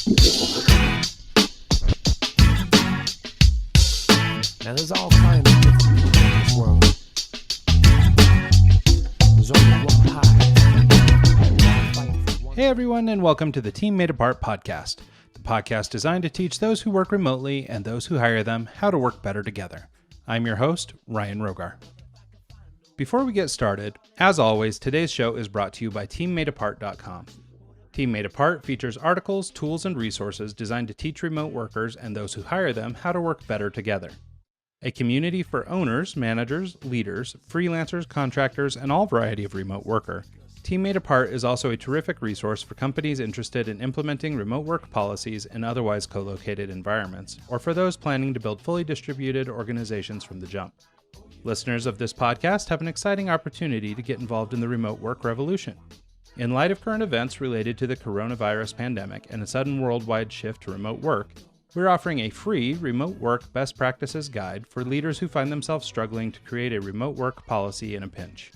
Now there's all kinds of different people in this world. There's only one pie. Hey everyone, and welcome to the Team Made Apart podcast, the podcast designed to teach those who work remotely and those who hire them how to work better together. I'm your host, Ryan Rogar. Before we get started, as always, today's show is brought to you by teammadeapart.com. Team Made Apart features articles, tools, and resources designed to teach remote workers and those who hire them how to work better together. A community for owners, managers, leaders, freelancers, contractors, and all variety of remote worker, Team Made Apart is also a terrific resource for companies interested in implementing remote work policies in otherwise co-located environments, or for those planning to build fully distributed organizations from the jump. Listeners of this podcast have an exciting opportunity to get involved in the remote work revolution. In light of current events related to the coronavirus pandemic and a sudden worldwide shift to remote work, we're offering a free remote work best practices guide for leaders who find themselves struggling to create a remote work policy in a pinch.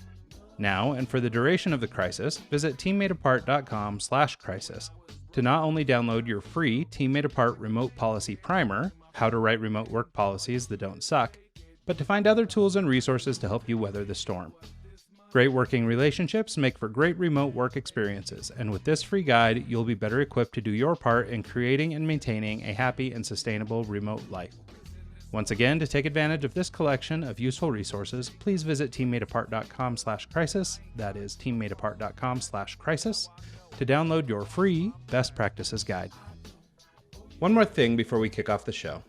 Now, and for the duration of the crisis, visit teammadeapart.com/crisis to not only download your free Team Made Apart Remote Policy Primer, how to write remote work policies that don't suck, but to find other tools and resources to help you weather the storm. Great working relationships make for great remote work experiences, and with this free guide, you'll be better equipped to do your part in creating and maintaining a happy and sustainable remote life. Once again, to take advantage of this collection of useful resources, please visit teammadeapart.com/crisis, that is teammadeapart.com/crisis, to download your free Best Practices Guide. One more thing before we kick off the show.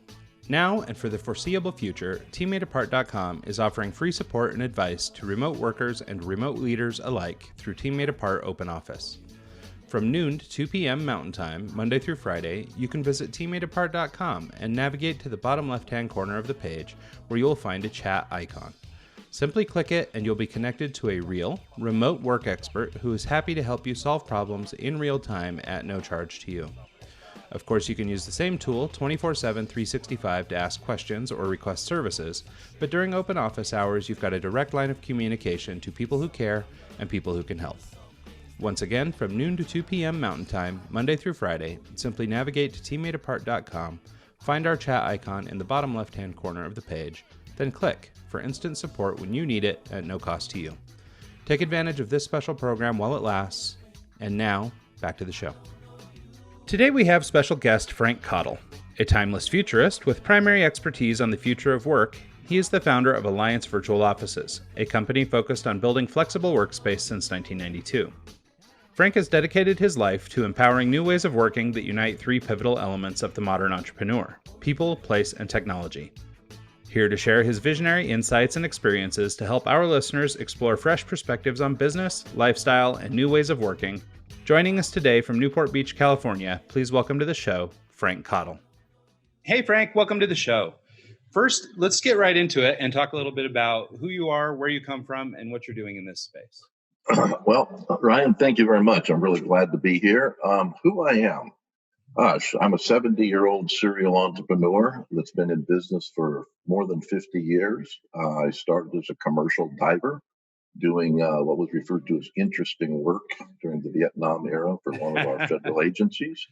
Now, and for the foreseeable future, teammadeapart.com is offering free support and advice to remote workers and remote leaders alike through Team Made Apart Open Office. From noon to 2 p.m. Mountain Time, Monday through Friday, you can visit teammadeapart.com and navigate to the bottom left-hand corner of the page where you'll find a chat icon. Simply click it and you'll be connected to a real, remote work expert who is happy to help you solve problems in real time at no charge to you. Of course, you can use the same tool 24/7, 365 to ask questions or request services, but during open office hours, you've got a direct line of communication to people who care and people who can help. Once again, from noon to 2 p.m. Mountain Time, Monday through Friday, simply navigate to teammadeapart.com, find our chat icon in the bottom left-hand corner of the page, then click for instant support when you need it at no cost to you. Take advantage of this special program while it lasts, and now, back to the show. Today we have special guest Frank Cottle. A timeless futurist with primary expertise on the future of work, he is the founder of Alliance Virtual Offices, a company focused on building flexible workspace since 1992. Frank has dedicated his life to empowering new ways of working that unite three pivotal elements of the modern entrepreneur: people, place, and technology. Here to share his visionary insights and experiences to help our listeners explore fresh perspectives on business, lifestyle, and new ways of working, joining us today from Newport Beach, California, please welcome to the show, Frank Cottle. Hey, Frank, welcome to the show. First, let's get right into it and talk a little bit about who you are, where you come from, and what you're doing in this space. Well, Ryan, thank you very much. I'm really glad to be here. Who I am? Gosh, I'm a 70-year-old serial entrepreneur that's been in business for more than 50 years. I started as a commercial diver, doing what was referred to as interesting work during the Vietnam era for one of our federal agencies.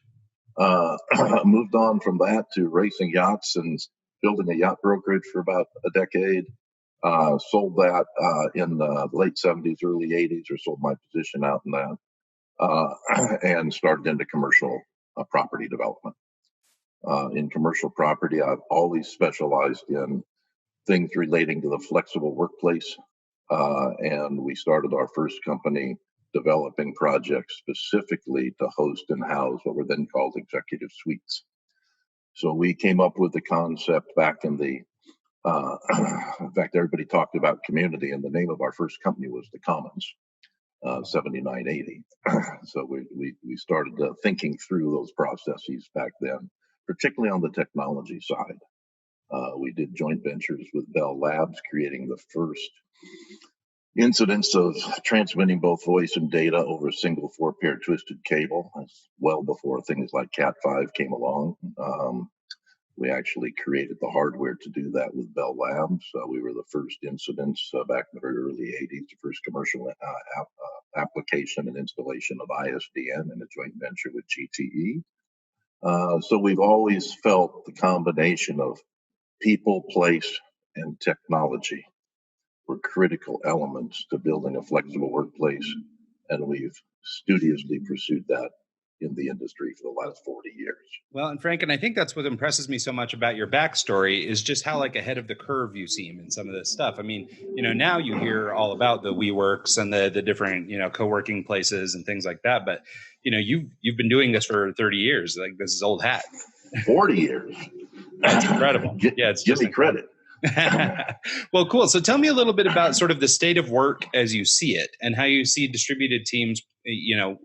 Moved on from that to racing yachts and building a yacht brokerage for about a decade. Sold that in the late 70s, early 80s, or sold my position out in that, and started into commercial property development. In commercial property, I've always specialized in things relating to the flexible workplace. And we started our first company developing projects specifically to host and house what were then called executive suites. So we came up with the concept back in the, in fact, everybody talked about community, and the name of our first company was the Commons, 7980. So we started thinking through those processes back then, particularly on the technology side. We did joint ventures with Bell Labs, creating the first incidents of transmitting both voice and data over a single 4-pair twisted cable. That's well before things like Cat5 came along. We actually created the hardware to do that with Bell Labs. We were the first incidents back in the very early 80s, the first commercial application and installation of ISDN in a joint venture with GTE. So we've always felt the combination of people, place, and technology were critical elements to building a flexible workplace, and we've studiously pursued that in the industry for the last 40 years. Well, and Frank, and I think that's what impresses me so much about your backstory is just how like ahead of the curve you seem in some of this stuff. I mean, now you hear all about the WeWorks and the different, co-working places and things like that. But, you've been doing this for 30 years. Like this is old hat. 40 years. That's incredible. It's give just me credit. Well, cool. So tell me a little bit about sort of the state of work as you see it and how you see distributed teams,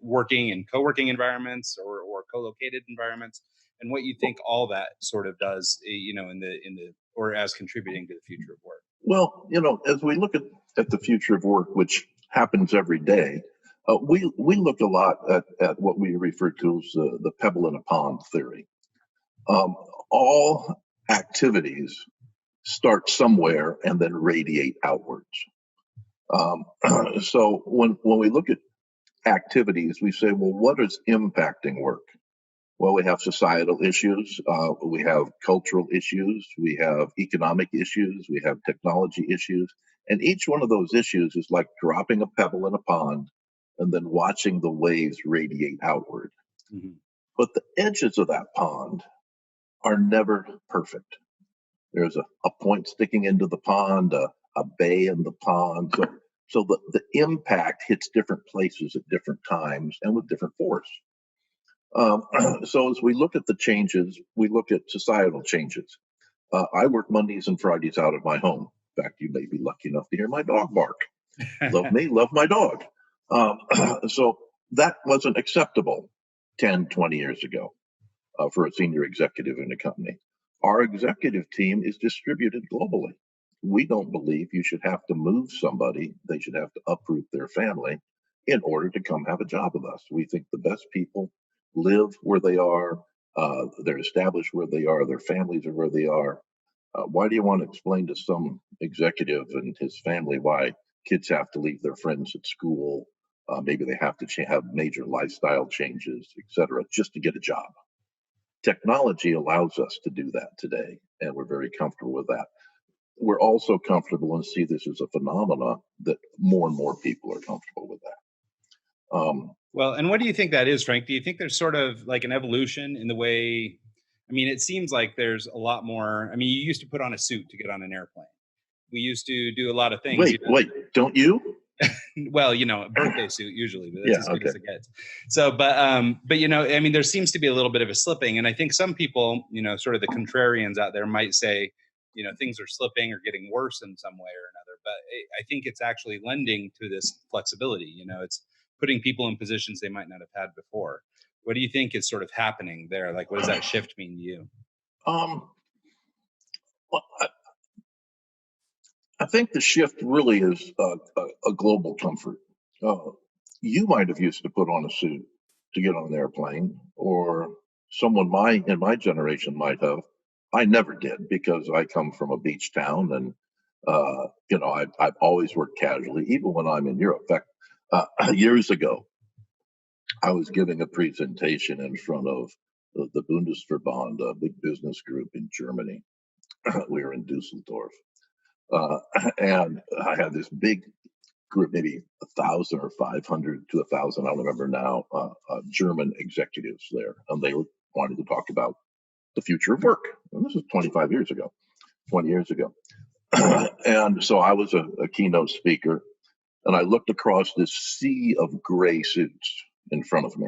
working in co-working environments or co-located environments, and what you think all that sort of does, in the or as contributing to the future of work. Well, as we look at the future of work, which happens every day, we look a lot at what we refer to as the pebble in a pond theory. All activities start somewhere and then radiate outwards. So when we look at activities, we say, well, what is impacting work? Well, we have societal issues, we have cultural issues, we have economic issues, we have technology issues, and each one of those issues is like dropping a pebble in a pond and then watching the waves radiate outward. Mm-hmm. But the edges of that pond are never perfect. There's a point sticking into the pond, a bay in the pond. So the impact hits different places at different times and with different force. So as we look at the changes, we look at societal changes. I work Mondays and Fridays out of my home. In fact, you may be lucky enough to hear my dog bark. Love me, love my dog. So that wasn't acceptable 10, 20 years ago for a senior executive in a company. Our executive team is distributed globally. We don't believe you should have to move somebody. They should have to uproot their family in order to come have a job with us. We think the best people live where they are. They're established where they are. Their families are where they are. Why do you want to explain to some executive and his family why kids have to leave their friends at school? Maybe they have to have major lifestyle changes, et cetera, just to get a job. Technology allows us to do that today, and we're very comfortable with that. We're also comfortable and see this as a phenomena that more and more people are comfortable with that. Well, and what do you think that is, Frank? Do you think there's sort of like an evolution in the way, it seems like there's a lot more. You used to put on a suit to get on an airplane. We used to do a lot of things. Wait, don't you? Well, a birthday suit usually, but that's as good as it gets. So, but there seems to be a little bit of a slipping. And I think some people, sort of the contrarians out there might say, things are slipping or getting worse in some way or another. But I think it's actually lending to this flexibility. It's putting people in positions they might not have had before. What do you think is sort of happening there? Like, what does that shift mean to you? Well, I think the shift really is a global comfort. You might have used to put on a suit to get on an airplane, or someone in my generation might have. I never did because I come from a beach town, and I've always worked casually, even when I'm in Europe. In fact, years ago, I was giving a presentation in front of the Bundesverband, a big business group in Germany. We were in Dusseldorf. And I had this big group, maybe 1,000 or 500 to 1,000, I don't remember now, German executives there. And they wanted to talk about the future of work. And this was 20 years ago. And so I was a keynote speaker, and I looked across this sea of gray suits in front of me.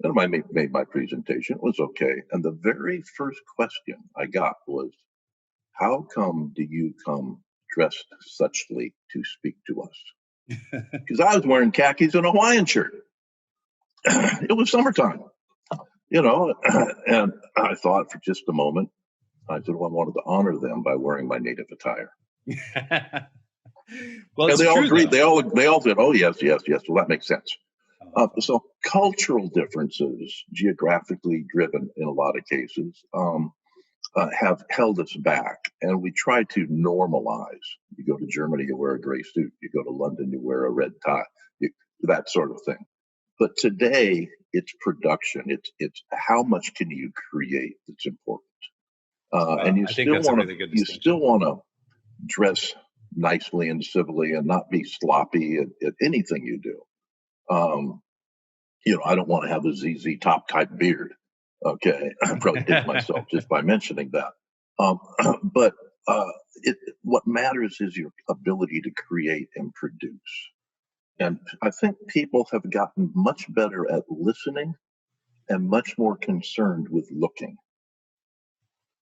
And I made my presentation. It was okay. And the very first question I got was, how come do you come dressed suchly to speak to us? Because I was wearing khakis and a Hawaiian shirt. It was summertime, and I thought for just a moment, I said, well, I wanted to honor them by wearing my native attire. Well, and they all agreed. They all said, oh, yes. Well, that makes sense. So cultural differences, geographically driven in a lot of cases, have held us back, and we try to normalize. You go to Germany, you wear a gray suit. You go to London, you wear a red tie, that sort of thing. But today, it's production. It's how much can you create that's important. And I think that's a really good you distinction. still want to dress nicely and civilly and not be sloppy at anything you do. I don't want to have a ZZ Top type beard. Okay, I probably date myself just by mentioning that. Um, but what matters is your ability to create and produce. And I think people have gotten much better at listening and much more concerned with looking.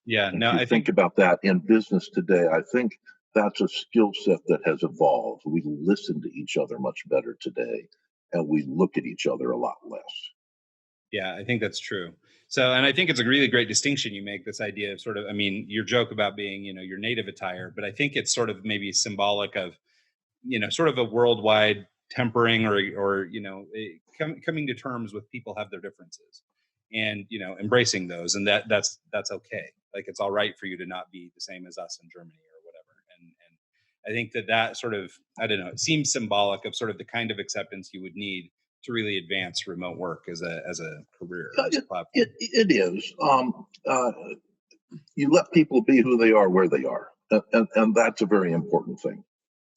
Yeah, no, If you I think think about that in business today, I think that's a skill set that has evolved. We listen to each other much better today, and we look at each other a lot less. Yeah, I think that's true. So, and I think it's a really great distinction you make, this idea of sort of, I mean, your joke about being, your native attire, but I think it's sort of maybe symbolic of, sort of a worldwide tempering or coming to terms with people have their differences and, embracing those. And that's okay. Like, it's all right for you to not be the same as us in Germany or whatever. And I think that sort of, I don't know, it seems symbolic of sort of the kind of acceptance you would need to really advance remote work as a career, as a platform. It is. You let people be who they are, where they are, and that's a very important thing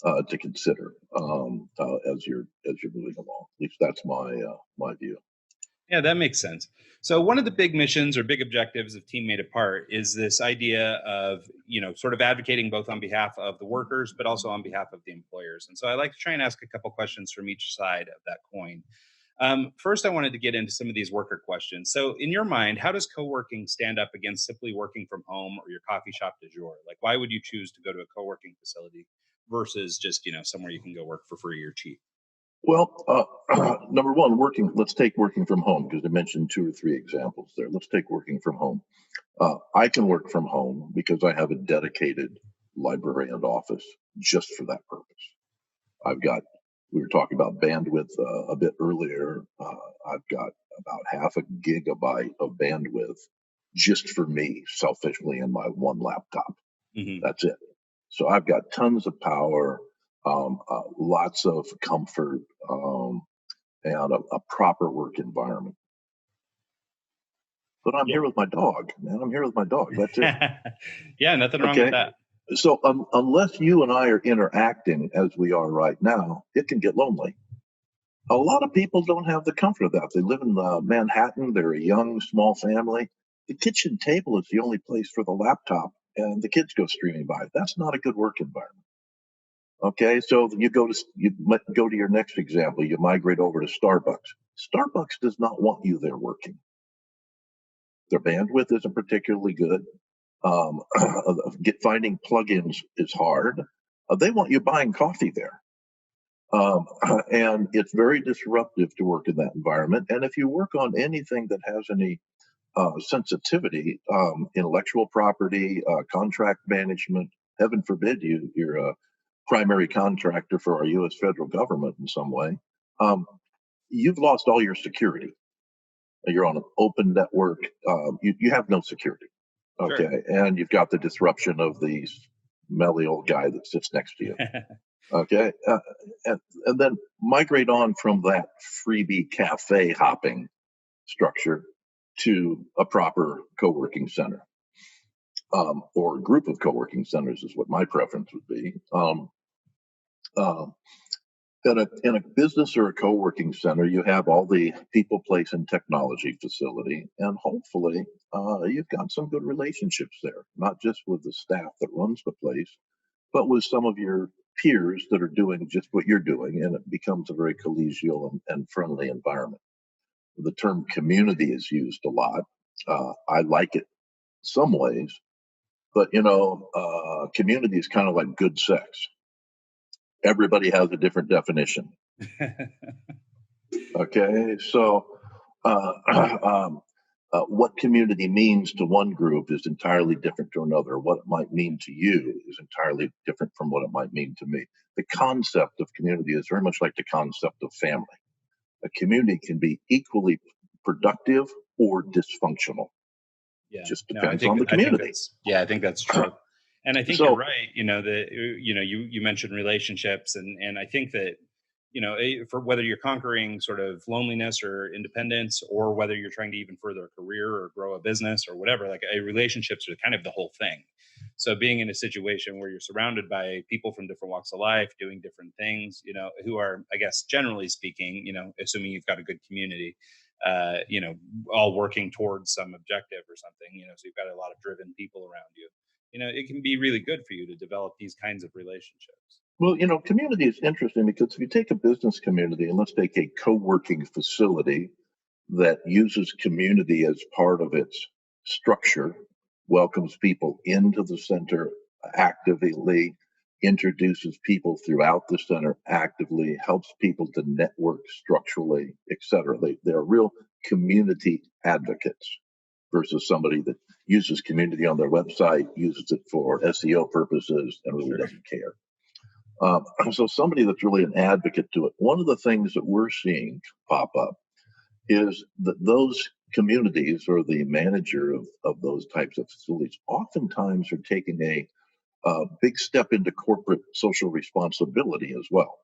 to consider as you're moving along. At least that's my view. Yeah, that makes sense. So one of the big missions or big objectives of Team Made Apart is this idea of, sort of advocating both on behalf of the workers, but also on behalf of the employers. And so I like to try and ask a couple questions from each side of that coin. First, I wanted to get into some of these worker questions. So in your mind, how does co-working stand up against simply working from home or your coffee shop du jour? Like, why would you choose to go to a co-working facility versus just, somewhere you can go work for free or cheap? Well, number one, let's take working from home, because I mentioned 2 or 3 examples there. Let's take working from home. I can work from home because I have a dedicated library and office just for that purpose. We were talking about bandwidth a bit earlier. I've got about half a gigabyte of bandwidth just for me, selfishly, in my one laptop. Mm-hmm. That's it. So I've got tons of power, lots of comfort, and a proper work environment. But I'm here with my dog, man. I'm here with my dog. That's it. Yeah, nothing wrong with that. So unless you and I are interacting as we are right now, it can get lonely. A lot of people don't have the comfort of that. They live in Manhattan. They're a young, small family. The kitchen table is the only place for the laptop, and the kids go streaming by. That's not a good work environment. Okay, so you go to your next example. You migrate over to Starbucks. Starbucks does not want you there working. Their bandwidth isn't particularly good. Finding plugins is hard. They want you buying coffee there. And it's very disruptive to work in that environment. And if you work on anything that has any sensitivity, intellectual property, contract management, heaven forbid you're a primary contractor for our U.S. federal government in some way, you've lost all your security. You're on an open network. You have no security. Okay. Sure. And you've got the disruption of the smelly old guy that sits next to you. Okay. And then migrate on from that freebie cafe hopping structure to a proper co-working center, or a group of co-working centers is what my preference would be. In a business or a co-working center, you have all the people, place, and technology facility, and hopefully you've got some good relationships there, not just with the staff that runs the place, but with some of your peers that are doing just what you're doing, and it becomes a very collegial and friendly environment. The term community is used a lot. I like it some ways, but community is kind of like good sex. Everybody has a different definition. Okay, so what community means to one group is entirely different to another. What it might mean to you is entirely different from what it might mean to me. The concept of community is very much like the concept of family. A community can be equally productive or dysfunctional. Yeah, just depends on the community. I think that's true. And I think you're right. You mentioned relationships, and I think that for whether you're conquering sort of loneliness or independence, or whether you're trying to even further a career or grow a business or whatever, like a relationships are kind of the whole thing. So being in a situation where you're surrounded by people from different walks of life doing different things, who are, I guess, generally speaking, assuming you've got a good community, all working towards some objective or something, so you've got a lot of driven people around you, it can be really good for you to develop these kinds of relationships. Well, community is interesting because if you take a business community and let's take a co-working facility that uses community as part of its structure, welcomes people into the center actively, introduces people throughout the center actively, helps people to network structurally, etc. They're real community advocates versus somebody that uses community on their website, uses it for SEO purposes, and really doesn't care. So somebody that's really an advocate to it. One of the things that we're seeing pop up is that those communities or the manager of those types of facilities oftentimes are taking a big step into corporate social responsibility as well.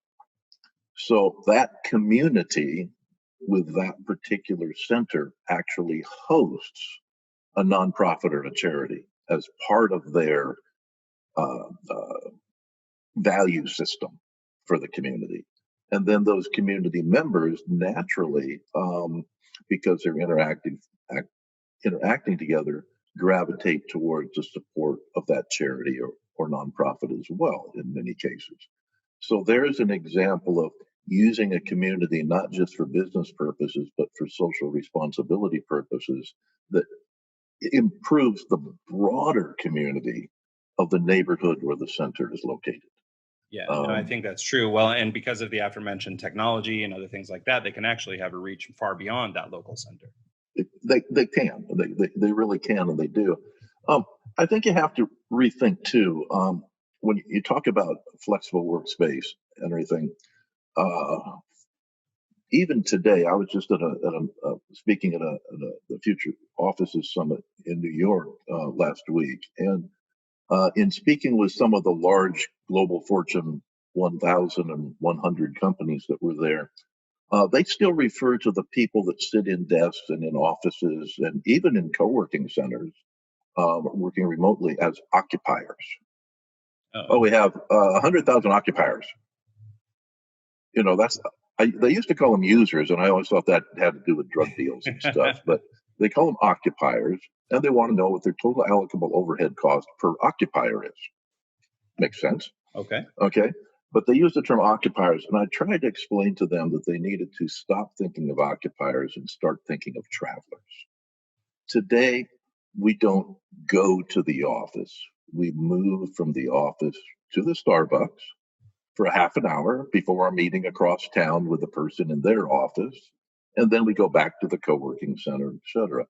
So that community with that particular center actually hosts a nonprofit or a charity as part of their uh, uh, value system for the community. And then those community members naturally, because they're interacting together, gravitate towards the support of that charity or nonprofit as well in many cases. So there's an example of using a community not just for business purposes, but for social responsibility purposes that improves the broader community of the neighborhood where the center is located. Yeah, no, I think that's true. Well, and because of the aforementioned technology and other things like that, they can actually have a reach far beyond that local center. They can. They really can, and they do. I think you have to rethink too. When you talk about flexible workspace and everything, uh, even today, I was just speaking at the Future Offices Summit in New York last week, and in speaking with some of the large global Fortune 1000 and 100 companies that were there, they still refer to the people that sit in desks and in offices and even in co-working centers working remotely as occupiers. Oh, we have 100,000 occupiers. That's they used to call them users, and I always thought that had to do with drug deals and stuff. But they call them occupiers, and they want to know what their total allocable overhead cost per occupier is. Makes sense. Okay. Okay. But they use the term occupiers, and I tried to explain to them that they needed to stop thinking of occupiers and start thinking of travelers. Today, we don't go to the office. We move from the office to the Starbucks for a half an hour before our meeting across town with the person in their office. And then we go back to the co-working center, et cetera.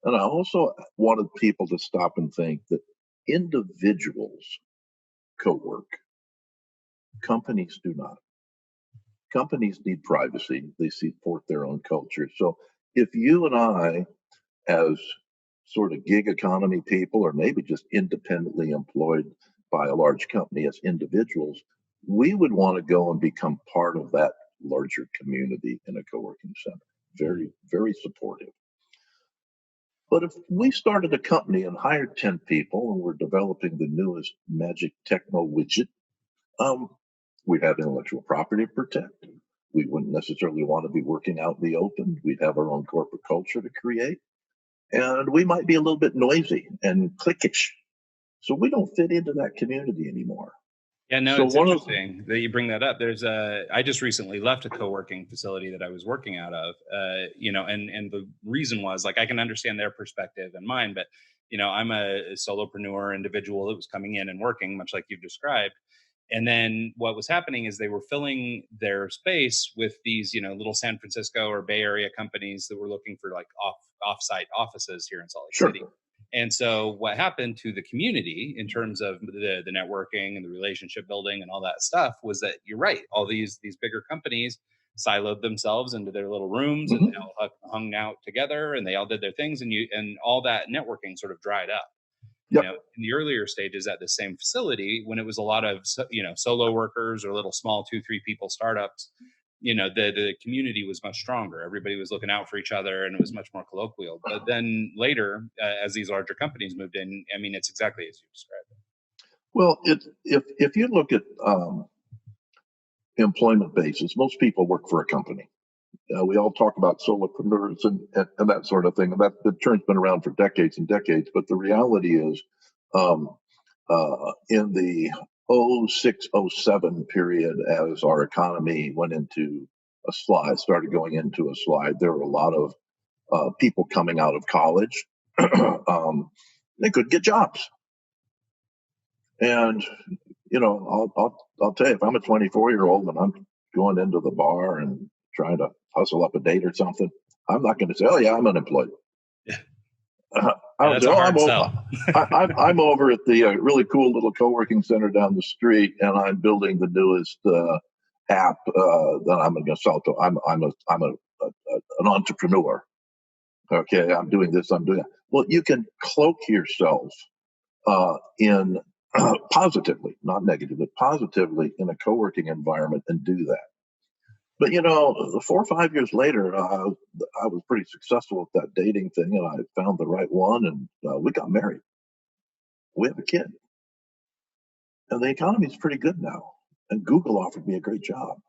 And I also wanted people to stop and think that individuals co-work. Companies do not. Companies need privacy. They support their own culture. So if you and I, as sort of gig economy people, or maybe just independently employed by a large company as individuals, we would want to go and become part of that larger community in a co-working center. Very, very supportive. But if we started a company and hired 10 people and we're developing the newest magic techno widget, we'd have intellectual property to protect. We wouldn't necessarily want to be working out in the open. We'd have our own corporate culture to create. And we might be a little bit noisy and cliquish. So we don't fit into that community anymore. Yeah, no, So it's interesting that you bring that up. I just recently left a co-working facility that I was working out of, and the reason was, like, I can understand their perspective and mine, but, I'm a solopreneur individual that was coming in and working much like you've described. And then what was happening is they were filling their space with these, little San Francisco or Bay Area companies that were looking for like off-site offices here in Salt Lake sure. City. And so what happened to the community in terms of the networking and the relationship building and all that stuff was that, you're right, all these bigger companies siloed themselves into their little rooms, and they all hung out together and they all did their things, and all that networking sort of dried up. Yep. In the earlier stages at the same facility, when it was a lot of solo workers or little small 2-3 people startups the community was much stronger. Everybody was looking out for each other, and it was much more colloquial. But then later, as these larger companies moved in, I mean, it's exactly as you described it. Well, if you look at employment basis, most people work for a company. We all talk about solopreneurs and that sort of thing. And that the term's been around for decades and decades. But the reality is, um, in the 06, 07 period, as our economy went into a slide, started going into a slide, there were a lot of people coming out of college. They couldn't get jobs. And, I'll tell you, if I'm a 24-year-old and I'm going into the bar and trying to hustle up a date or something, I'm not going to say, "Oh yeah, I'm unemployed." Yeah, I would that's say, a "Oh, hard sell. I'm over at the really cool little co-working center down the street, and I'm building the newest app that I'm going to sell to. An entrepreneur. Okay, I'm doing this. I'm doing that." Well, you can cloak yourself in positively, not negatively, positively in a co-working environment and do that. But 4 or 5 years later, I was pretty successful with that dating thing, and I found the right one, and we got married. We have a kid, and the economy is pretty good now. And Google offered me a great job.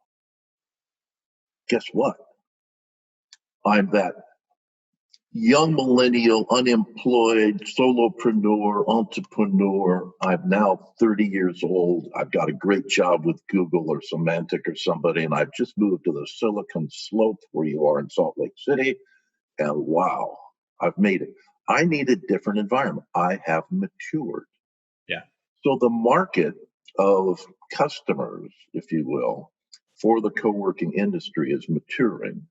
Guess what? I'm that young millennial, unemployed, solopreneur, entrepreneur. I'm now 30 years old. I've got a great job with Google or Semantic or somebody, and I've just moved to the Silicon Slope where you are in Salt Lake City. And wow, I've made it. I need a different environment. I have matured. Yeah. So the market of customers, if you will, for the co-working industry is maturing.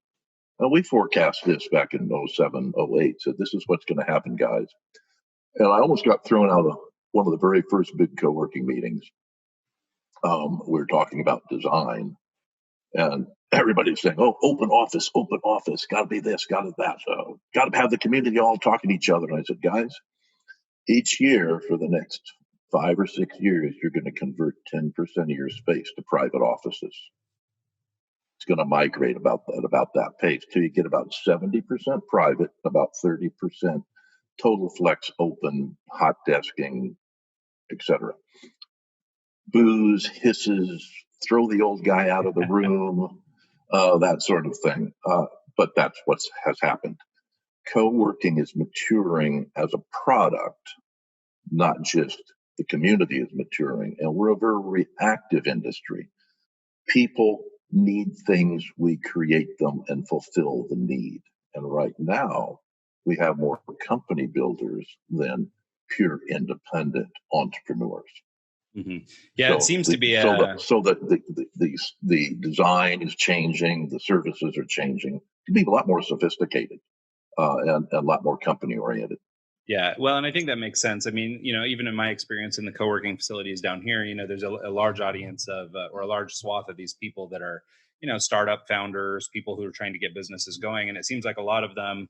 And we forecast this back in 07, 08. So this is what's going to happen, guys. And I almost got thrown out of one of the very first big co-working meetings. We were talking about design, and everybody's saying, "Oh, open office, got to be this, got to that, got to have the community all talking to each other." And I said, "Guys, each year for the next 5 or 6 years, you're going to convert 10% of your space to private offices. It's going to migrate about that pace till you get about 70% private, about 30% total flex open, hot desking, etc. Booze, hisses, throw the old guy out of the room, that sort of thing. But that's what has happened. Co-working is maturing as a product, not just the community is maturing, and we're a very reactive industry. People need things, we create them and fulfill the need. And right now, we have more company builders than pure independent entrepreneurs. Mm-hmm. Yeah, it seems to be The design is changing, the services are changing to be a lot more sophisticated and a lot more company oriented. Yeah, well, and I think that makes sense. I mean, even in my experience in the co-working facilities down here, there's a large audience of, or a large swath of these people that are, startup founders, people who are trying to get businesses going, and it seems like a lot of them,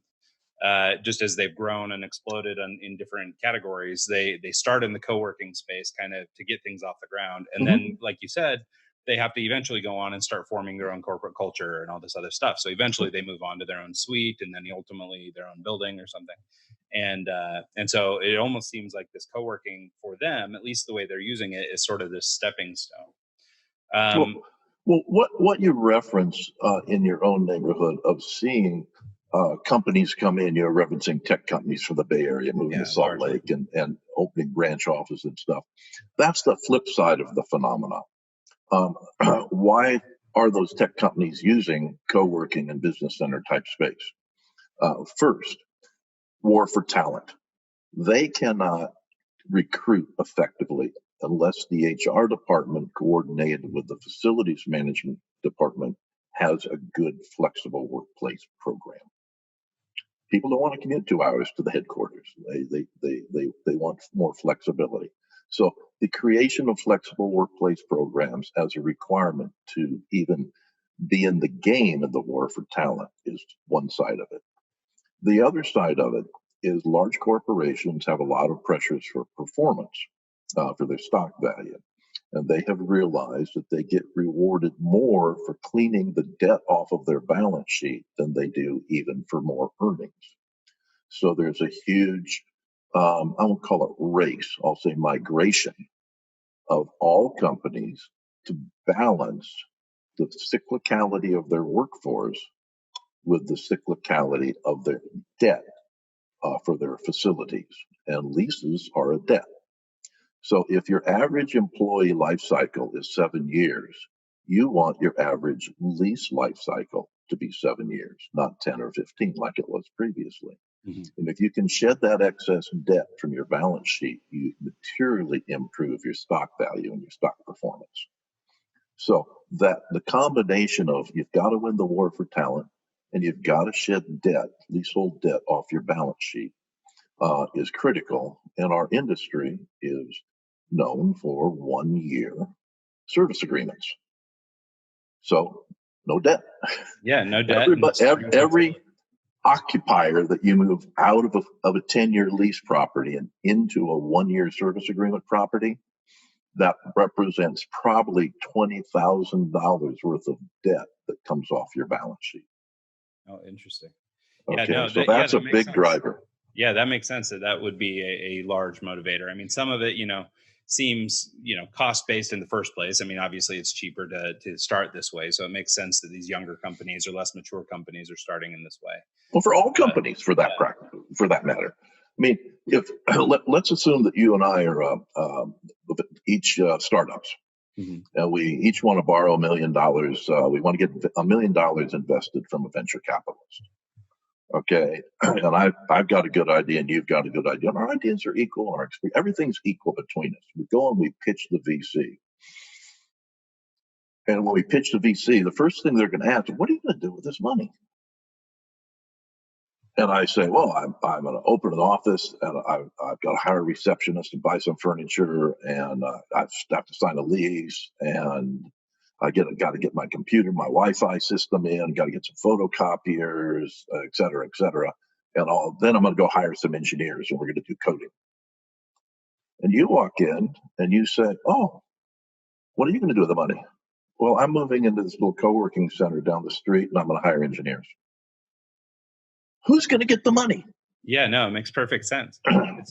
just as they've grown and exploded in different categories, they start in the co-working space, kind of to get things off the ground, and then, like you said, they have to eventually go on and start forming their own corporate culture and all this other stuff. So eventually they move on to their own suite, and then ultimately their own building or something. And so it almost seems like this co-working for them, at least the way they're using it, is sort of this stepping stone. Well, what you reference in your own neighborhood of seeing companies come in, you're referencing tech companies from the Bay Area moving to Salt Lake and opening branch offices and stuff. That's the flip side of the phenomena. Why are those tech companies using co-working and business center type space? First, war for talent. They cannot recruit effectively unless the HR department, coordinated with the facilities management department, has a good flexible workplace program. People don't want to commute 2 hours to the headquarters. They want more flexibility. So the creation of flexible workplace programs as a requirement to even be in the game of the war for talent is one side of it. The other side of it is large corporations have a lot of pressures for performance, for their stock value. And they have realized that they get rewarded more for cleaning the debt off of their balance sheet than they do even for more earnings. So there's a huge, I won't call it race, I'll say migration of all companies to balance the cyclicality of their workforce with the cyclicality of their debt for their facilities. And leases are a debt. So if your average employee life cycle is 7 years, you want your average lease life cycle to be 7 years, not 10 or 15 like it was previously. Mm-hmm. And if you can shed that excess debt from your balance sheet, you materially improve your stock value and your stock performance. So that the combination of you've got to win the war for talent and you've got to shed debt, leasehold debt off your balance sheet is critical. And our industry is known for 1 year service agreements. So no debt. Yeah, no debt. Every occupier that you move out of a 10-year lease property and into a 1 year service agreement property, that represents probably $20,000 worth of debt that comes off your balance sheet. Oh, interesting. Okay, Yeah, no, so that's a big sense. driver. Yeah, that makes sense. That would be a large motivator. I mean, some of it, seems, cost-based in the first place. I mean, obviously it's cheaper to start this way. So it makes sense that these younger companies or less mature companies are starting in this way. Well, for all companies, for that matter. I mean, if let's assume that you and I are each startups, Mm-hmm. and we each want to borrow $1 million. We want to get $1 million invested from a venture capitalist. Okay, and I've got a good idea, and you've got a good idea. And our ideas are equal. Everything's equal between us. We go and we pitch the VC. And when we pitch the VC, the first thing they're going to ask, what are you going to do with this money? And I say, well, I'm going to open an office, and I've got to hire a receptionist and buy some furniture, and I have to sign a lease, and I got to get my computer, my Wi-Fi system in, got to get some photocopiers, et cetera, and then I'm going to go hire some engineers, and we're going to do coding. And you walk in and you say, oh, what are you going to do with the money? Well, I'm moving into this little co-working center down the street, and I'm going to hire engineers. Who's going to get the money? Yeah, no, it makes perfect sense.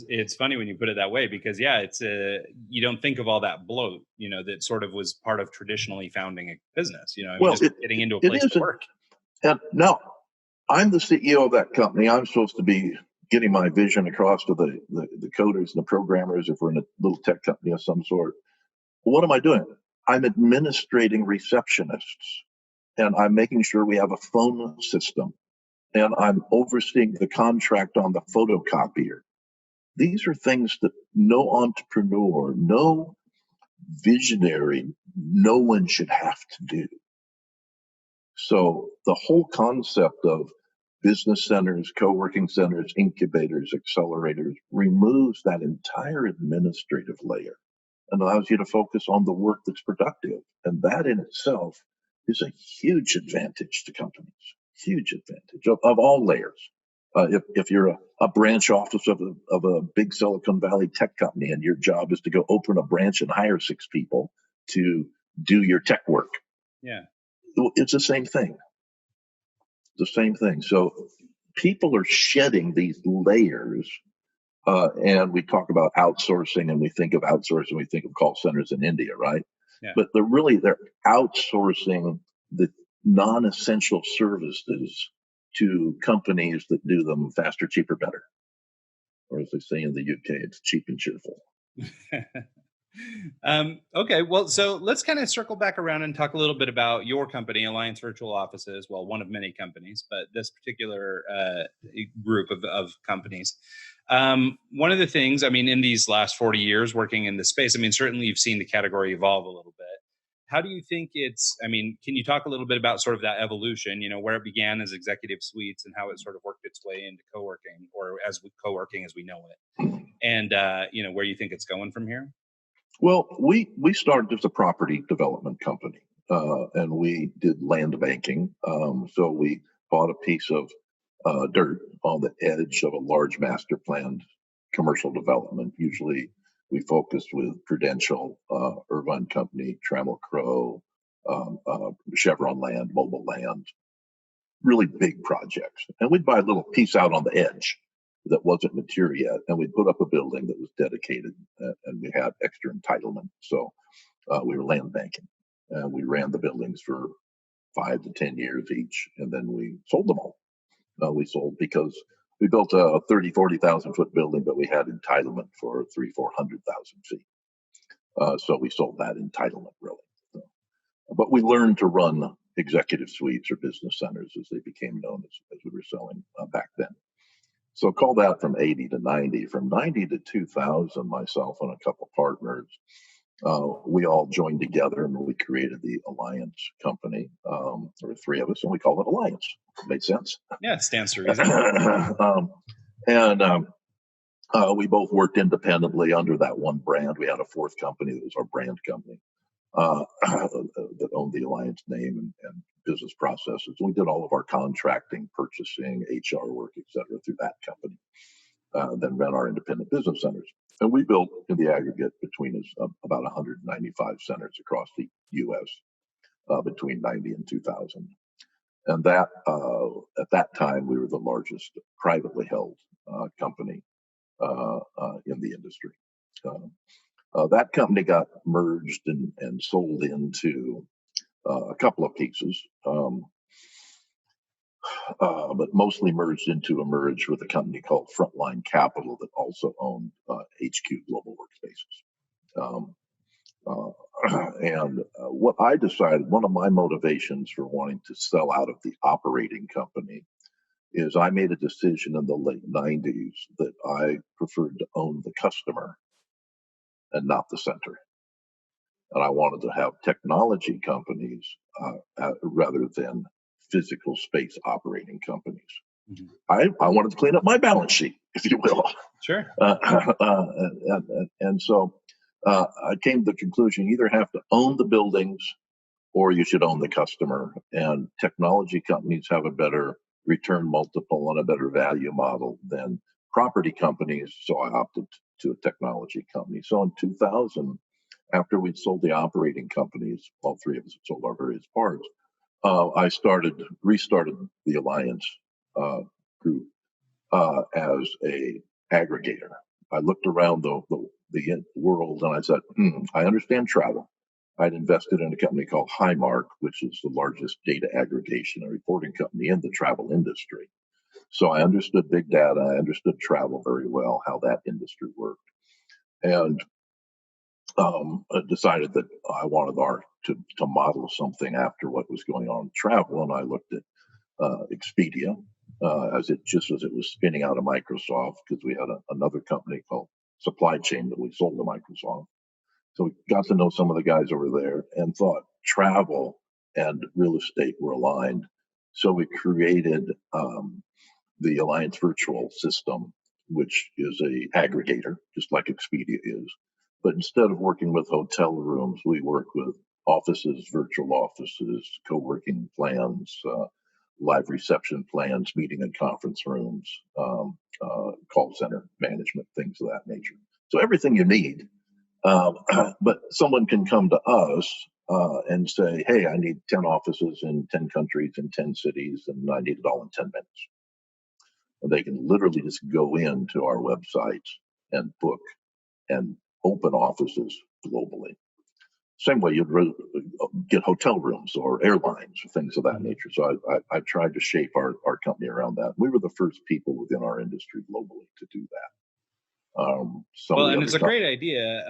It's funny when you put it that way because it's you don't think of all that bloat, that sort of was part of traditionally founding a business, just getting into a place to work. And now I'm the CEO of that company. I'm supposed to be getting my vision across to the coders and the programmers if we're in a little tech company of some sort. What am I doing? I'm administrating receptionists, and I'm making sure we have a phone system, and I'm overseeing the contract on the photocopier. These are things that no entrepreneur, no visionary, no one should have to do. So the whole concept of business centers, co-working centers, incubators, accelerators removes that entire administrative layer and allows you to focus on the work that's productive. And that in itself is a huge advantage to companies, huge advantage of all layers. If you're a branch office of a big Silicon Valley tech company and your job is to go open a branch and hire 6 people to do your tech work. Yeah. It's the same thing. The same thing. So people are shedding these layers, and we talk about outsourcing, and we think of outsourcing, we think of call centers in India, right? Yeah. But they're outsourcing the non-essential services to companies that do them faster, cheaper, better. Or as they say in the UK, it's cheap and cheerful. Okay, well, so let's kind of circle back around and talk a little bit about your company, Alliance Virtual Offices. Well, one of many companies, but this particular group of companies. One of the things, I mean, in these last 40 years working in this space, I mean, certainly you've seen the category evolve a little bit. How do you think can you talk a little bit about sort of that evolution, where it began as executive suites and how it sort of worked its way into co-working or co-working as we know it, and, where you think it's going from here? Well, we started as a property development company, and we did land banking. So we bought a piece of dirt on the edge of a large master planned commercial development, usually We focused with Prudential, Irvine Company, Trammell Crow, Chevron Land, Mobile Land, really big projects. And we'd buy a little piece out on the edge that wasn't mature yet, and we'd put up a building that was dedicated, and we had extra entitlement. So we were land banking, and we ran the buildings for 5 to 10 years each, and then we sold them all. We sold because we built a 30, 40,000 foot building, but we had entitlement for 400,000 feet. So we sold that entitlement, really. But we learned to run executive suites or business centers, as they became known as we were selling back then. So call that from 80 to 90. From 90 to 2000, myself and a couple partners, we all joined together and we created the Alliance Company. There were 3 of us, and we called it Alliance. Made sense? Yeah, it stands to reason. We both worked independently under that one brand. We had a 4th company that was our brand company that owned the Alliance name and business processes. We did all of our contracting, purchasing, HR work, et cetera, through that company. Then ran our independent business centers. And we built, in the aggregate, between us about 195 centers across the U.S. Between 90 and 2000. And that, at that time, we were the largest privately held company in the industry. That company got merged and sold into a couple of pieces, but mostly merged into a merge with a company called Frontline Capital that also owned HQ Global Workspaces. What I decided, one of my motivations for wanting to sell out of the operating company is I made a decision in the late 90s that I preferred to own the customer and not the center. And I wanted to have technology companies rather than physical space operating companies. Mm-hmm. I wanted to clean up my balance sheet, if you will. Sure. So I came to the conclusion, you either have to own the buildings or you should own the customer. And technology companies have a better return multiple and a better value model than property companies. So I opted to a technology company. So in 2000, after we'd sold the operating companies, all 3 of us had sold our various parts, I restarted the Alliance group as a aggregator. I looked around the world and I said, I understand travel. I'd invested in a company called Highmark, which is the largest data aggregation and reporting company in the travel industry. So I understood big data. I understood travel very well, how that industry worked. And decided that I wanted to model something after what was going on in travel. And I looked at Expedia as it was spinning out of Microsoft, because we had another company called Supply Chain that we sold to Microsoft. So we got to know some of the guys over there and thought travel and real estate were aligned. So we created the Alliance Virtual System, which is a aggregator, just like Expedia is. But instead of working with hotel rooms, we work with offices, virtual offices, co-working plans, live reception plans, meeting and conference rooms, call center management, things of that nature. So everything you need. But someone can come to us and say, hey, I need 10 offices in 10 countries in 10 cities, and I need it all in 10 minutes. And they can literally just go into our website and book and open offices globally. Same way you'd get hotel rooms or airlines or things of that nature. So I tried to shape our company around that. We were the first people within our industry globally to do that. And it's a great idea.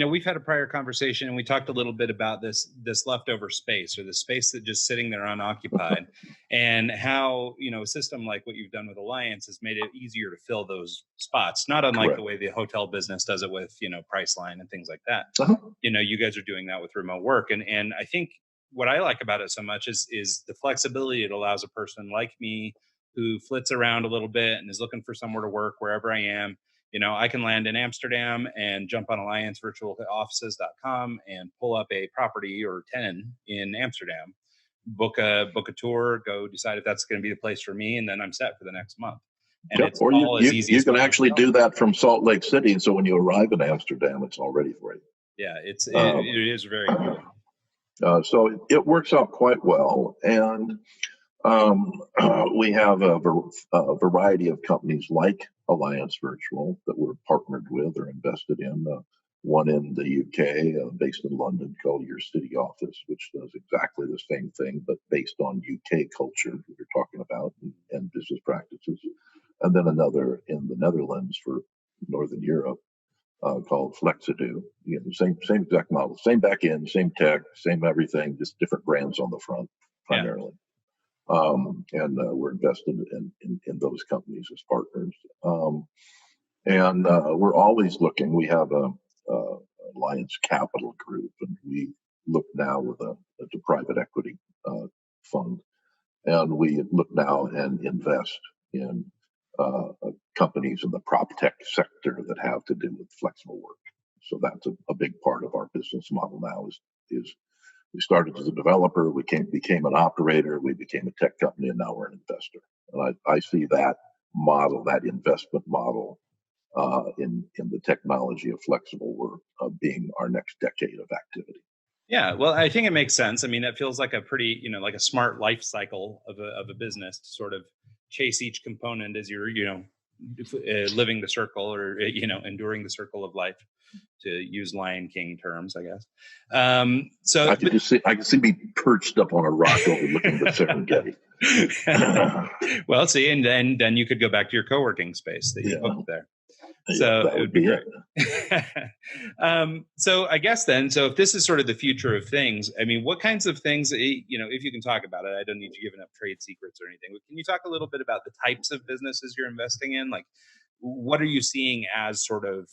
We've had a prior conversation and we talked a little bit about this leftover space, or the space that just sitting there unoccupied, and how, a system like what you've done with Alliance has made it easier to fill those spots, not unlike Correct. the way the hotel business does it with, Priceline and things like that. Uh-huh. You guys are doing that with remote work. And I think what I like about it so much is the flexibility it allows a person like me who flits around a little bit and is looking for somewhere to work wherever I am. I can land in Amsterdam and jump on alliancevirtualoffices.com and pull up a property or 10 in Amsterdam, book a tour, go decide if that's going to be the place for me, and then I'm set for the next month. and Yep. it's Or all as easy you as can putting a actually hotel. do that from Salt Lake City. So when you arrive in Amsterdam, it's all ready for you. Yeah, Um, it is very cool. so it works out quite well. And we have a variety of companies like Alliance Virtual that we're partnered with or invested in. One in the UK, based in London, called Your City Office, which does exactly the same thing, but based on UK culture that you're talking about and business practices. And then another in the Netherlands for Northern Europe called Flexido. You know, same exact model, same back end, same tech, same everything, just different brands on the front Yeah. primarily. And we're invested in those companies as partners. And we're always looking. We have a Alliance Capital Group, and we look now with a private equity fund, and we look now and invest in companies in the prop tech sector that have to do with flexible work. So that's a big part of our business model now. Is we started as a developer, we became an operator, we became a tech company, and now we're an investor. And I see that model, that investment model, in the technology of flexible work being our next decade of activity. Yeah, well, I think it makes sense. I mean, that feels like a pretty, like a smart life cycle of a business to sort of chase each component as you're, living the circle or, enduring the circle of life, to use Lion King terms, I guess. I can see me perched up on a rock overlooking the Serengeti. Well, see, and then you could go back to your co-working space that you booked there. So that it would be great. So I guess then, so if this is sort of the future of things, I mean, what kinds of things, if you can talk about it, I don't need you giving up trade secrets or anything, but can you talk a little bit about the types of businesses you're investing in? Like, what are you seeing as sort of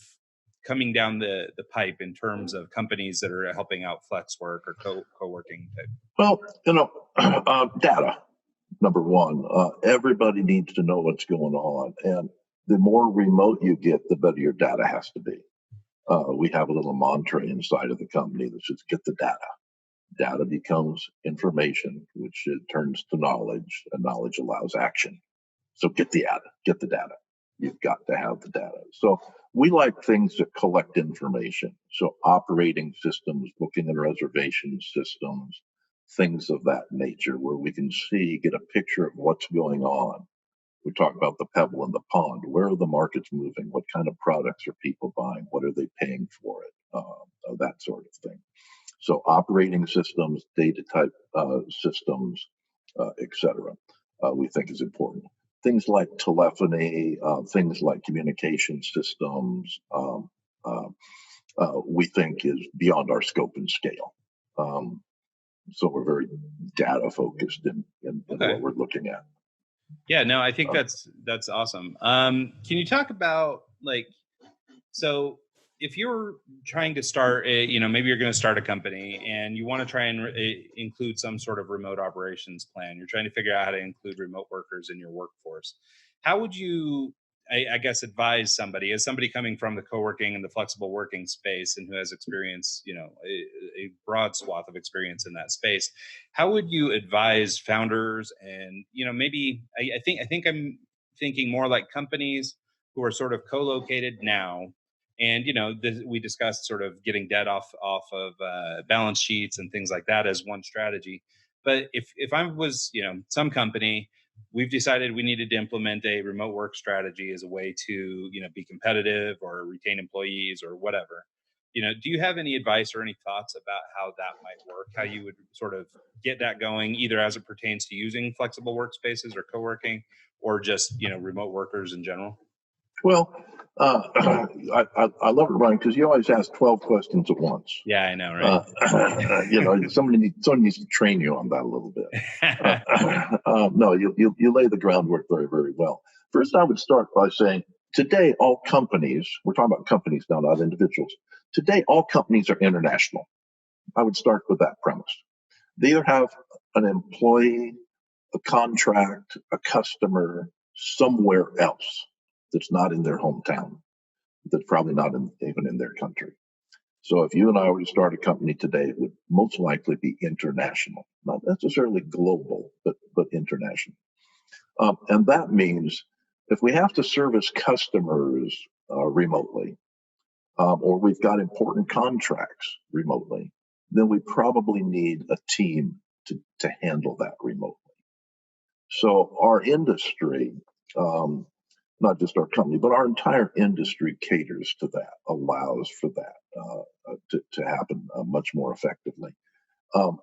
coming down the pipe in terms of companies that are helping out flex work or co-working type? Well, data, number one. Everybody needs to know what's going on. And the more remote you get, the better your data has to be. We have a little mantra inside of the company that says, get the data. Data becomes information, which turns to knowledge, and knowledge allows action. So get the data. You've got to have the data. So we like things that collect information. So operating systems, booking and reservation systems, things of that nature, where we can get a picture of what's going on. We talk about the pebble in the pond. Where are the markets moving? What kind of products are people buying? What are they paying for it? That sort of thing. So operating systems, data type systems, etc. We think is important. Things like telephony, things like communication systems, we think is beyond our scope and scale. So we're very data focused in what we're looking at. Yeah, no, I think that's awesome. Can you talk about so if you're trying to start, maybe you're going to start a company and you want to try and include some sort of remote operations plan. You're trying to figure out how to include remote workers in your workforce. How would you, I guess, advise somebody, as somebody coming from the co-working and the flexible working space and who has experience, a broad swath of experience in that space? How would you advise founders and, maybe I think I'm thinking more like companies who are sort of co-located now. And we discussed sort of getting debt off of balance sheets and things like that as one strategy. But if I was some company, we've decided we needed to implement a remote work strategy as a way to be competitive or retain employees or whatever. Do you have any advice or any thoughts about how that might work? How you would sort of get that going, either as it pertains to using flexible workspaces or co-working, or just remote workers in general? Well, I love it, Ryan, because you always ask 12 questions at once. Yeah, I know, right? Somebody needs to train you on that a little bit. No, you lay the groundwork very, very well. First, I would start by saying today, all companies, we're talking about companies now, not individuals. Today, all companies are international. I would start with that premise. They either have an employee, a contract, a customer somewhere else that's not in their hometown, that's probably not even in their country. So if you and I were to start a company today, it would most likely be international, not necessarily global, but international. And that means If we have to service customers remotely, or we've got important contracts remotely, then we probably need a team to handle that remotely. So our industry, not just our company, but our entire industry caters to that, allows for that to happen much more effectively.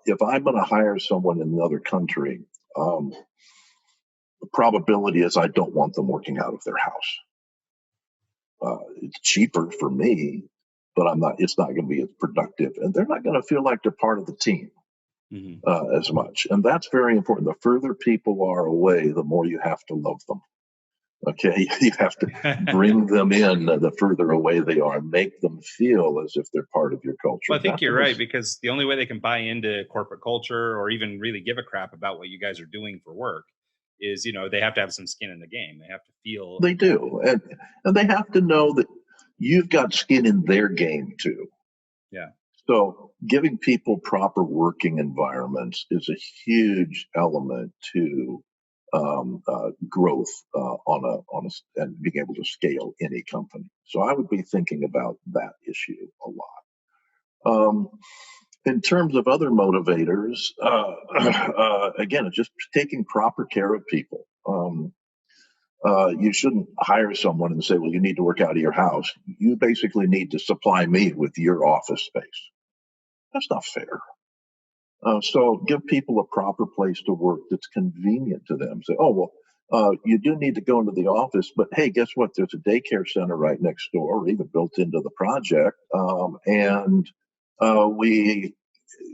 If I'm going to hire someone in another country, the probability is I don't want them working out of their house. It's cheaper for me, but it's not going to be as productive, and they're not going to feel like they're part of the team as much. And that's very important. The further people are away, the more you have to love them. Okay, you have to bring them in the further away they are, make them feel as if they're part of your culture. Well, I think you're right, because the only way they can buy into corporate culture or even really give a crap about what you guys are doing for work is, they have to have some skin in the game. They have to feel. They do, and they have to know that you've got skin in their game too. Yeah. So giving people proper working environments is a huge element to growth and being able to scale any company. So I would be thinking about that issue a lot. In terms of other motivators, again, it's just taking proper care of people. You shouldn't hire someone and say, well, you need to work out of your house. You basically need to supply me with your office space. That's not fair. So give people a proper place to work that's convenient to them. Say, oh, well, you do need to go into the office, but hey, guess what? There's a daycare center right next door, or even built into the project. And we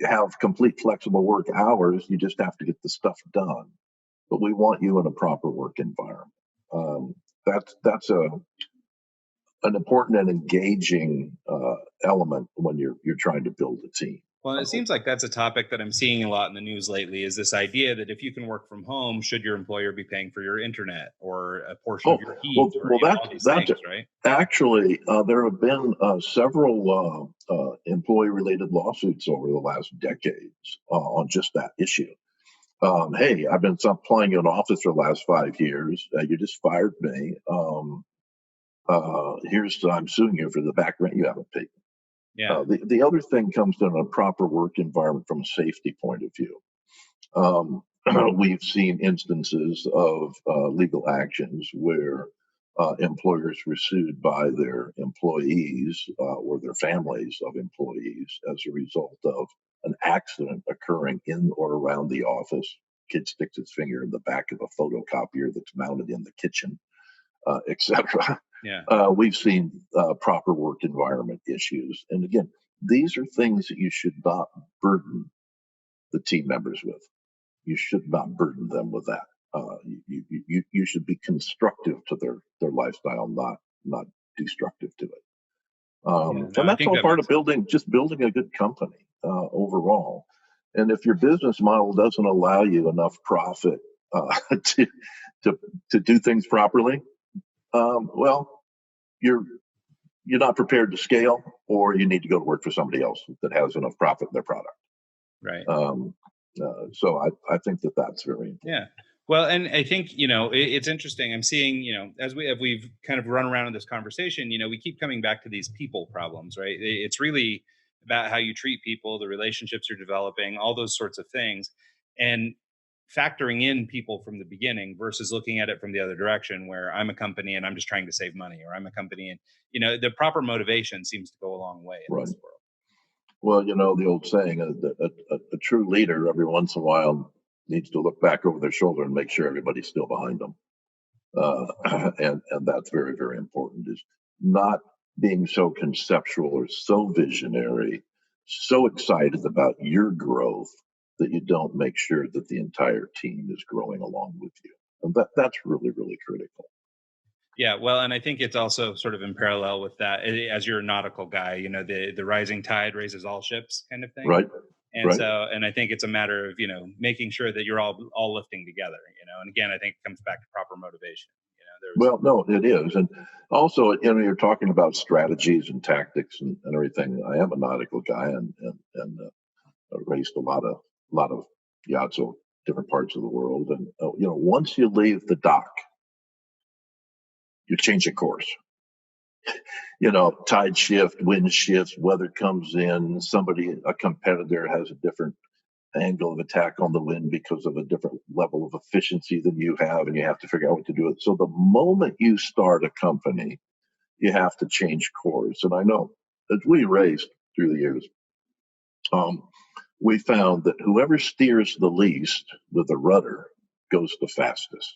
have complete flexible work hours. You just have to get the stuff done. But we want you in a proper work environment. That's an important and engaging element when you're trying to build a team. Well, it seems like that's a topic that I'm seeing a lot in the news lately, is this idea that if you can work from home, should your employer be paying for your internet or a portion of your heat or all these things, right? Actually, there have been several employee-related lawsuits over the last decades on just that issue. Hey, I've been supplying you an office for the last 5 years. You just fired me. I'm suing you for the back rent you haven't paid. Yeah. The other thing comes in a proper work environment from a safety point of view. We've seen instances of legal actions where employers were sued by their employees or their families of employees as a result of an accident occurring in or around the office. Kid sticks his finger in the back of a photocopier that's mounted in the kitchen, etc. Yeah. We've seen proper work environment issues. And again, these are things that you should not burden the team members with. You should not burden them with that. You should be constructive to their lifestyle, not destructive to it. And that's all part of building a good company overall. And if your business model doesn't allow you enough profit to do things properly, well, you're not prepared to scale, or you need to go to work for somebody else that has enough profit in their product. Right. So I think that's very important. Yeah. Well, and I think, it's interesting. I'm seeing, as we've kind of run around in this conversation, we keep coming back to these people problems, right? It's really about how you treat people, the relationships you're developing, all those sorts of things. And factoring in people from the beginning versus looking at it from the other direction, where I'm a company and I'm just trying to save money, or I'm a company and, the proper motivation seems to go a long way in this world. Well, the old saying, a true leader every once in a while needs to look back over their shoulder and make sure everybody's still behind them. And that's very, very important, is not being so conceptual or so visionary, so excited about your growth that you don't make sure that the entire team is growing along with you. And that's really, really critical. Yeah, well, and I think it's also sort of in parallel with that, as you're a nautical guy, the rising tide raises all ships kind of thing. Right. And right. so, and I think it's a matter of, making sure that you're all lifting together, and again, I think it comes back to proper motivation. Well, no, it is. And also, you're talking about strategies and tactics and everything. I am a nautical guy and raced a lot of yachts over different parts of the world. And, once you leave the dock, you change a course. Tide shift, wind shifts, weather comes in, a competitor has a different angle of attack on the wind because of a different level of efficiency than you have, and you have to figure out what to do with it. So the moment you start a company, you have to change course. And I know as we raced through the years, we found that whoever steers the least with the rudder goes the fastest.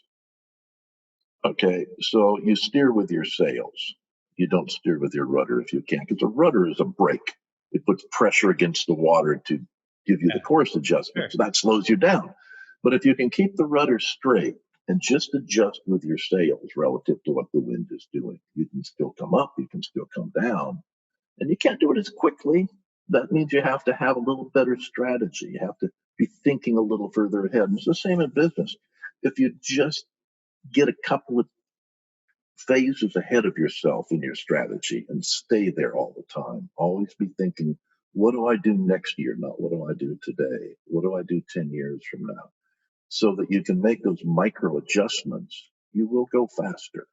Okay, so you steer with your sails. You don't steer with your rudder if you can, because a rudder is a brake. It puts pressure against the water to give you the course adjustment. So that slows you down. But if you can keep the rudder straight and just adjust with your sails relative to what the wind is doing, you can still come up, you can still come down, and you can't do it as quickly. That means you have to have a little better strategy. You have to be thinking a little further ahead. And it's the same in business. If you just get a couple of phases ahead of yourself in your strategy and stay there all the time, always be thinking, what do I do next year? Not what do I do today? What do I do 10 years from now? So that you can make those micro adjustments, you will go faster.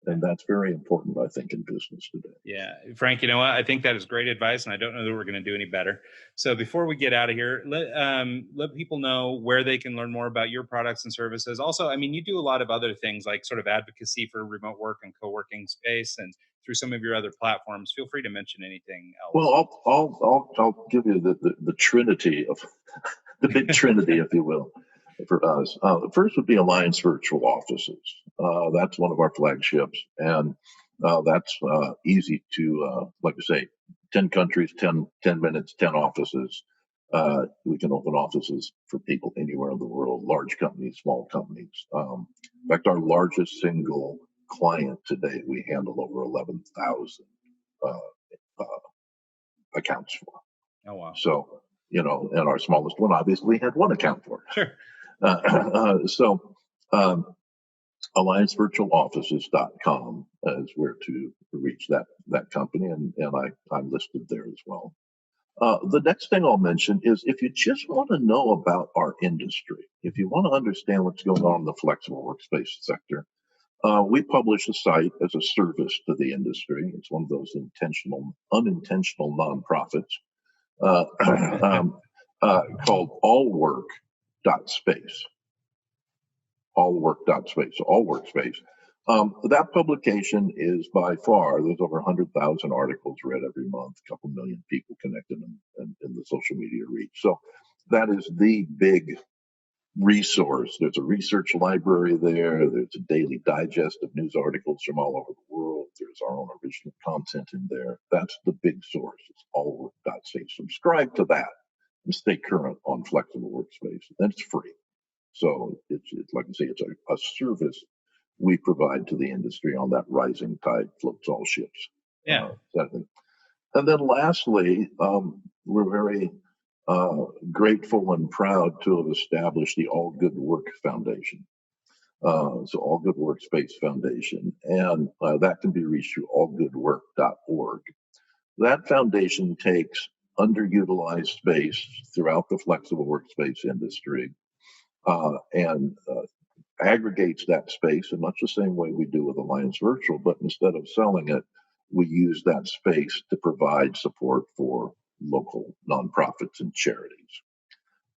And that's very important, I think, in business today. Yeah. Frank, you know what? I think that is great advice, and I don't know that we're going to do any better. So before we get out of here, let people know where they can learn more about your products and services. Also, I mean, you do a lot of other things like sort of advocacy for remote work and co-working space, and through some of your other platforms. Feel free to mention anything else. Well, I'll give you the trinity of the big trinity, if you will, for us. The first would be Alliance Virtual Offices. That's one of our flagships, and that's easy to, like I say, 10 countries, 10 minutes, 10 offices. We can open offices for people anywhere in the world, large companies, small companies. In fact, our largest single client today, we handle over 11,000 accounts for. Oh, wow. So, and our smallest one, obviously, we had one account for. Sure. AllianceVirtualOffices.com is where to reach that company, and I'm listed there as well. The next thing I'll mention is if you just want to know about our industry, if you want to understand what's going on in the flexible workspace sector, we publish a site as a service to the industry. It's one of those unintentional nonprofits called allwork.space. Allwork.space, so all workspace. That publication is by far, there's over 100,000 articles read every month, a couple million people connected in the social media reach. So that is the big resource. There's a research library there. There's a daily digest of news articles from all over the world. There's our own original content in there. That's the big source. It's allwork.space. Subscribe to that and stay current on flexible workspace. And it's free. So it's like I say, it's a service we provide to the industry on that rising tide floats all ships. Yeah. And then lastly, we're very grateful and proud to have established the All Good Work Foundation. So All Good Workspace Foundation, and that can be reached through allgoodwork.org. That foundation takes underutilized space throughout the flexible workspace industry and aggregates that space in much the same way we do with Alliance Virtual, but instead of selling it, we use that space to provide support for local nonprofits and charities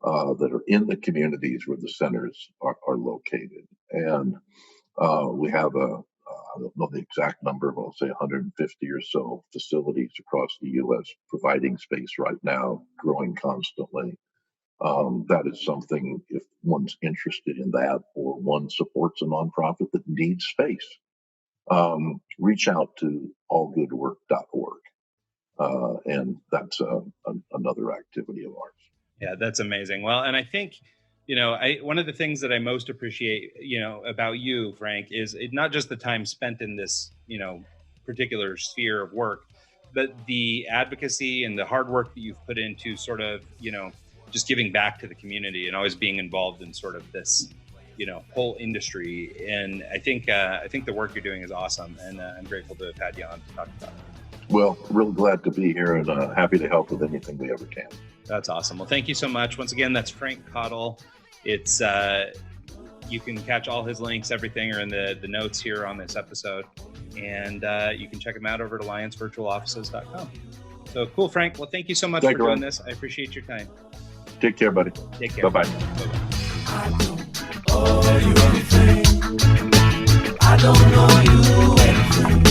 that are in the communities where the centers are located. And we have I don't know the exact number, but I'll say 150 or so facilities across the U.S. providing space right now, growing constantly. That is something, if one's interested in that or one supports a nonprofit that needs space, reach out to allgoodwork.org. And that's another activity of ours. Yeah, that's amazing. Well, and I think, one of the things that I most appreciate, about you, Frank, is not just the time spent in this, particular sphere of work, but the advocacy and the hard work that you've put into sort of, just giving back to the community and always being involved in sort of this, whole industry. And I think the work you're doing is awesome, and I'm grateful to have had you on to talk about it. Well, real glad to be here and happy to help with anything we ever can. That's awesome. Well, thank you so much. Once again, that's Frank Cottle. It's You can catch all his links, everything are in the notes here on this episode. And you can check him out over at alliancevirtualoffices.com. So cool, Frank. Well, thank you so much for doing this. I appreciate your time. Take care, buddy. Take care. Bye-bye. Bye-bye. I don't owe you anything. I don't owe you anything.